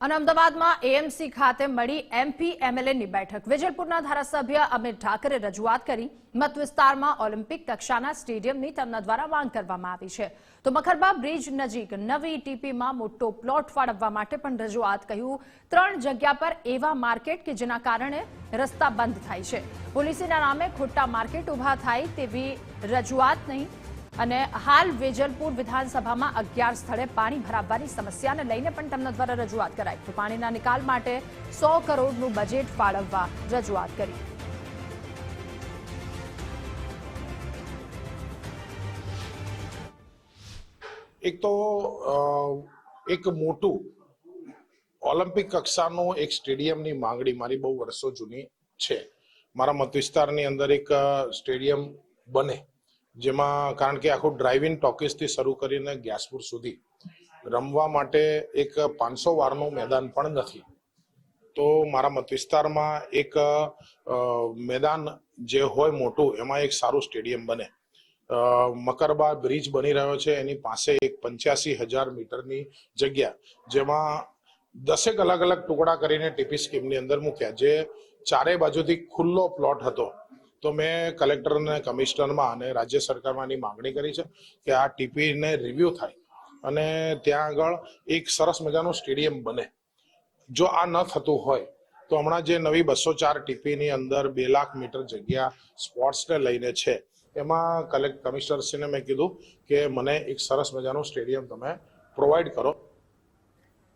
અને અમદાવાદમાં એએમસી ખાતે મળી એમપી એમએલએની બેઠક। વેજલપુરના ધારાસભ્ય અમિત ઠાકરે રજૂઆત કરી મત વિસ્તારમાં ઓલિમ્પિક કક્ષાના સ્ટેડિયમની તેમના દ્વારા માંગ કરવામાં આવી છે। તો મખરબા બ્રિજ નજીક નવી ટીપીમાં મોટો પ્લોટ ફાળવવા માટે પણ રજૂઆત કહ્યું। 3 જગ્યા પર એવા માર્કેટ કે જેના કારણે રસ્તા બંધ થાય છે। પોલીસના નામે ખોટા માર્કેટ ઊભા થાય તેવી રજૂઆત નહીં। અને હાલ વેજલપુર વિધાનસભામાં 11 સ્થળે પાણી ભરાવવાની સમસ્યાને લઈને પણ તેમના દ્વારા રજૂઆત કરાઈ। તો પાણીના નિકાલ માટે 100 કરોડનું બજેટ ફાળવવા રજૂઆત કરી। એક તો એક મોટું ઓલિમ્પિક કક્ષાનું એક સ્ટેડિયમની માંગણી મારી બહુ વર્ષો જૂની છે। મારા મત વિસ્તારની અંદર એક સ્ટેડિયમ બને, જેમાં કારણ કે આખું ડ્રાઇવ ઇન ટોકીસથી શરૂ કરીને ગ્યાસપુર સુધી રમવા માટે એક 500 વારનું મેદાન પણ નથી। તો મારા મત વિસ્તારમાં એક મેદાન જે હોય મોટું, એમાં એક સારું સ્ટેડિયમ બને। મકરબા બ્રિજ બની રહ્યો છે, એની પાસે એક 85,000 મીટરની જગ્યા, જેમાં 10 અલગ અલગ ટુકડા કરીને ટીપી સ્કીમની અંદર મૂક્યા, જે ચારે બાજુથી ખુલ્લો પ્લોટ હતો। તો મેં કલેક્ટર અને કમિશનરમાં અને રાજ્ય સરકારમાં એની માંગણી કરી છે કે આ ટીપીને રિવ્યુ થાય અને ત્યાં આગળ એક સરસ મજાનું સ્ટેડિયમ બને। જો આ ન થતું હોય તો હમણાં જે નવી 204 ટીપીની અંદર 2 લાખ મીટર જગ્યા સ્પોર્ટ્સને લઈને છે, એમાં કમિશનરશ્રીને મેં કીધું કે મને એક સરસ મજાનું સ્ટેડિયમ તમે પ્રોવાઈડ કરો।